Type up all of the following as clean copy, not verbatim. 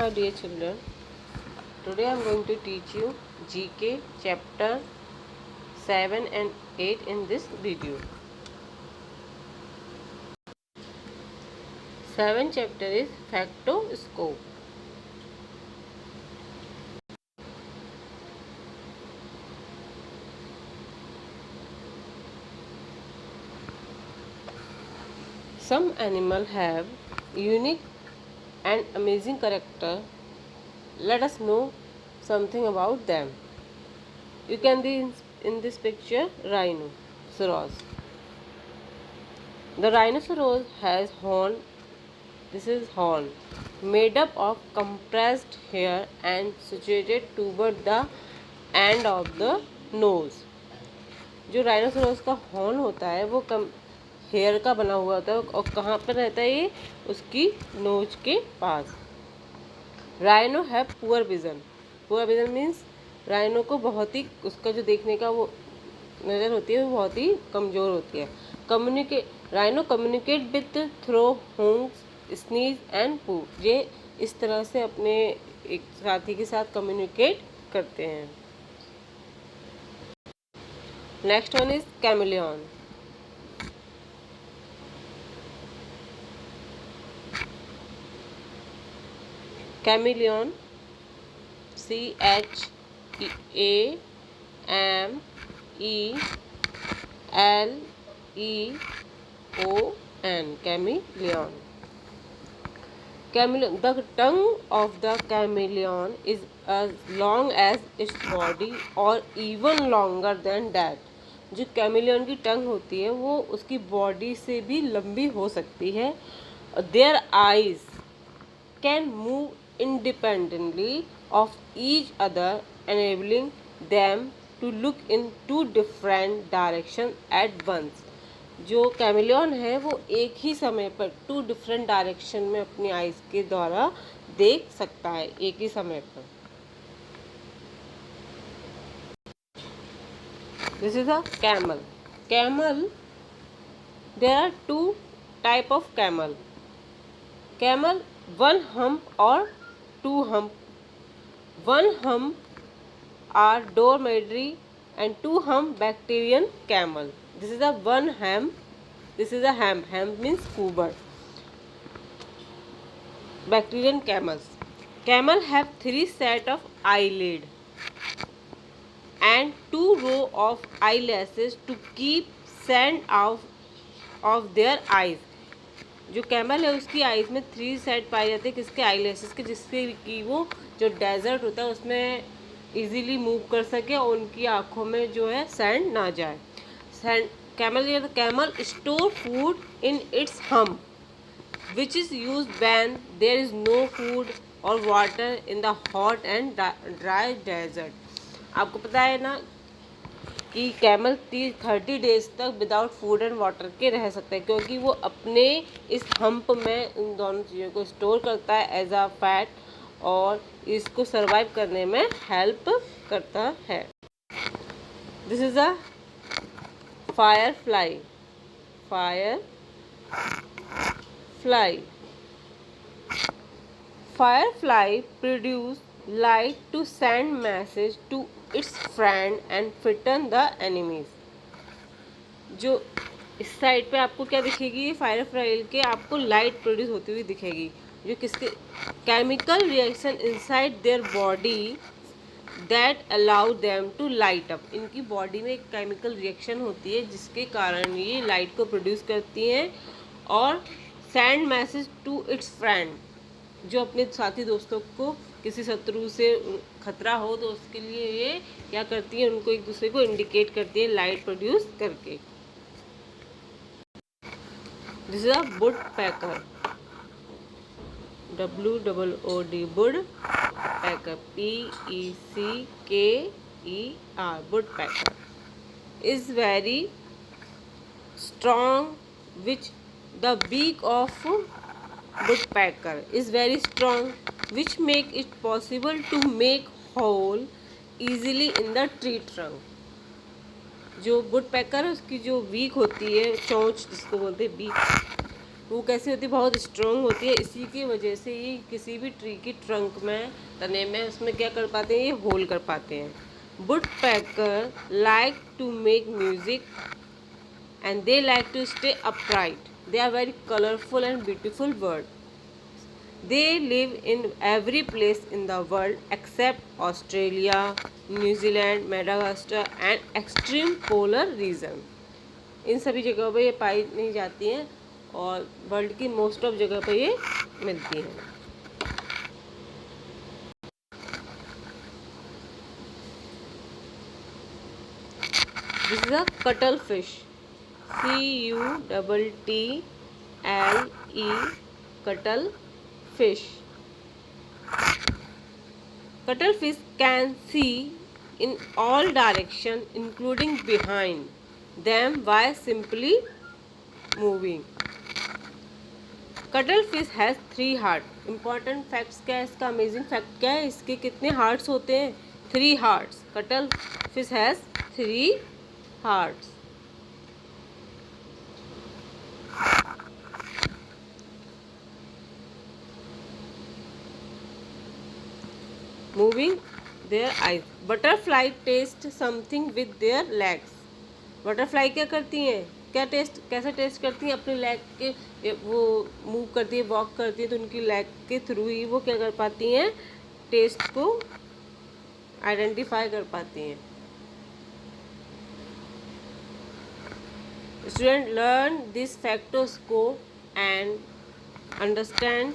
My dear children, today I am going to teach you GK chapter 7 and 8 in this video. 7 chapter is Factoscope. Some animals have unique and amazing character. Let us know something about them. You can see in this picture rhinoceros. The rhinoceros has horn. This is horn made up of compressed hair and situated toward the end of the nose. जो rhinoceros का horn होता है वो hair का बना हुआ होता है और कहाँ पर रहता है ये उसकी नोज के पास. Rhino have poor vision. Poor vision means rhino को बहुत ही उसका जो देखने का वो नज़र होती है वो बहुत ही कमज़ोर होती है. Rhino communicate with through honks sneeze and poo. ये इस तरह से अपने एक साथी के साथ कम्युनिकेट करते हैं. Next one is chameleon. Chameleon CHAMELEON. Chameleon. The tongue of the chameleon is as long as its body or even longer than that. जो कैमिलियन की टंग होती है वो उसकी बॉडी से भी लंबी हो सकती है. Their eyes can move independently of each other, enabling them to look in two different directions at once. जो कैमिलियन है वो एक ही समय पर 2 डिफरेंट डायरेक्शन में अपनी आइज के द्वारा देख सकता है एक ही समय पर. This is a camel. Camel, there are 2 type of camel. Camel 1 hump और 2 hump. 1 hump are dromedary and 2 hump Bactrian camel. This is a 1 hump. This is a hump. Hump means coober. Bactrian camels. Camel have 3 set of eyelid and 2 row of eyelashes to keep sand out of their eyes. जो camel है उसकी eyes में 3 set पाए जाते हैं किसके eyelashes के, जिससे कि वो जो डेजर्ट होता है उसमें इजीली मूव कर सके और उनकी आँखों में जो है सैंड ना जाए. Camel store food in its hump, which is used when there is no food or water in the hot and dry desert. आपको पता है ना कि कैमल 30 डेज तक विदाउट फूड एंड वाटर के रह सकते हैं क्योंकि वो अपने इस हम्प में इन दोनों चीज़ों को स्टोर करता है एज अ फैट और इसको सरवाइव करने में हेल्प करता है. This is a firefly. Firefly produce light to send message to its friend and frighten the enemies. जो इस साइड पे आपको क्या दिखेगी, ये फायरफ्लाई के आपको लाइट प्रोड्यूस होती हुई दिखेगी जो किसके chemical reaction inside their body that allow them to light up. इनकी बॉडी में एक केमिकल रिएक्शन होती है जिसके कारण ये लाइट को प्रोड्यूस करती हैं और send message to its friend. जो अपने साथी दोस्तों को किसी शत्रु से खतरा हो तो उसके लिए ये क्या करती है, उनको एक दूसरे को इंडिकेट करती है लाइट प्रोड्यूस करके. This is a woodpecker. WOOD woodpecker. PECKER. woodpecker is very strong, which the beak of woodpecker is very strong, which make it possible to make hole easily in the tree trunk. जो woodpecker है उसकी जो beak होती है, चोंच जिसको बोलते हैं बीक, वो कैसी होती है, बहुत स्ट्रॉन्ग होती है। इसी की वजह से ये किसी भी ट्री की ट्रंक में, तने में, उसमें क्या कर पाते हैं, ये होल कर पाते हैं। Woodpecker like to make music and they like to stay upright. They are very colorful and beautiful bird. They live in every place in the world except Australia, New Zealand, Madagascar and extreme polar region. इन सभी जगहों पे ये पाई नहीं जाती हैं और world की most of जगह पे ये मिलती हैं। This is a cuttle fish, CUTTLE, cuttle fish. Cuttlefish can see in all direction including behind them by simply moving. Cuttlefish has 3 hearts. Important facts क्या है इसका, अमेजिंग फैक्ट क्या है, इसके कितने हार्ट्स होते हैं, 3 hearts. Cuttlefish has 3 hearts. Moving their eyes. Butterfly taste something with their legs. Butterfly क्या करती हैं, क्या टेस्ट, कैसा टेस्ट करती हैं, अपने लेग के, वो मूव करती है, वॉक करती है, तो उनकी लेग के थ्रू ही वो क्या कर पाती हैं, टेस्ट को आइडेंटिफाई कर पाती हैं. Student learn this factoscope and understand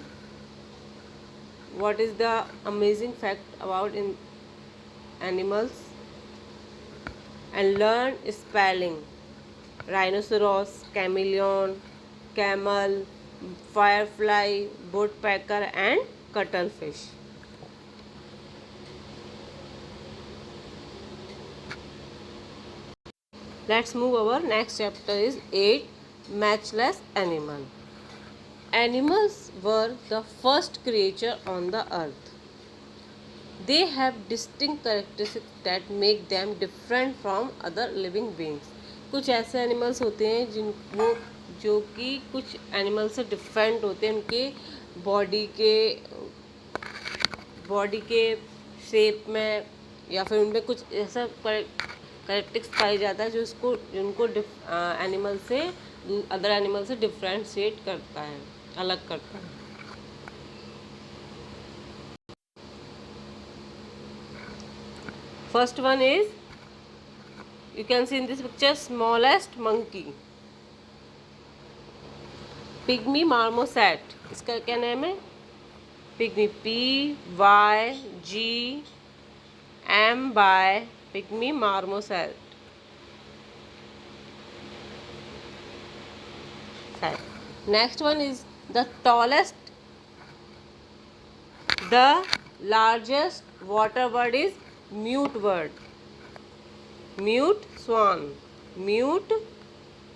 what is the amazing fact about in animals and learn spelling. Rhinoceros, chameleon, camel, firefly, woodpecker and cuttlefish. Let's move our next chapter is 8 matchless animal. Animals were the first creature on the earth. They have distinct characteristics that make them different from other living beings. कुछ ऐसे animals होते हैं जो कि कुछ animal से different होते हैं, उनके बॉडी के शेप में या फिर उनमें कुछ ऐसा कैरेक्टरिस्टिक्स पाया जाता है जो उनको एनिमल से, अदर एनिमल से डिफरेंशिएट करता है, अलग करता है. First one is, you can see in this picture, smallest monkey, pygmy marmoset. इसका क्या नाम है, pygmy, PYGMY, pygmy marmoset. Next one is the tallest, the largest water bird is mute bird, mute swan. Mute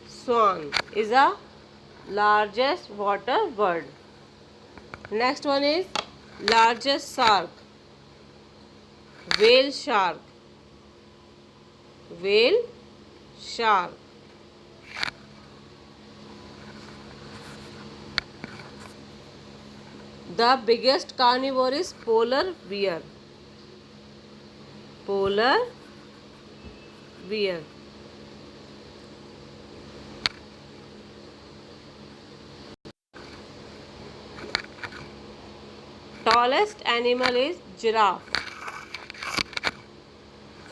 swan is a largest water bird. Next one is largest shark, whale shark, whale shark. The biggest carnivore is polar bear, polar bear. Tallest animal is giraffe.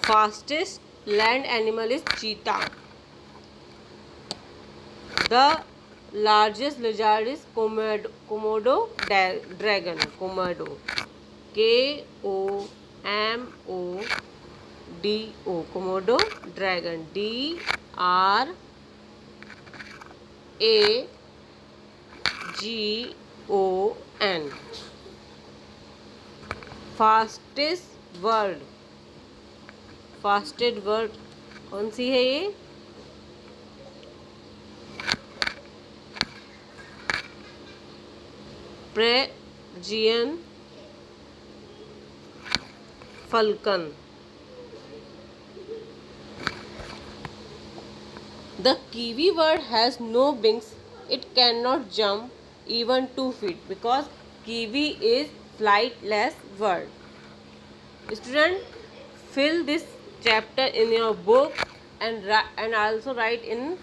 Fastest land animal is cheetah. The largest lizard is Komodo dragon. Komodo, KOMODO, Komodo dragon, DRAGON. Fastest bird कौन सी है ये, Phrasian falcon. The kiwi bird has no wings It cannot jump even 2 feet because kiwi is flightless bird. Student, fill this chapter in your book and also write in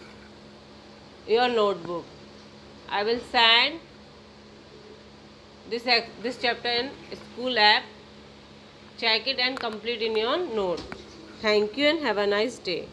your notebook. I will send this chapter in school app. Check it and complete in your note. Thank you and have a nice day.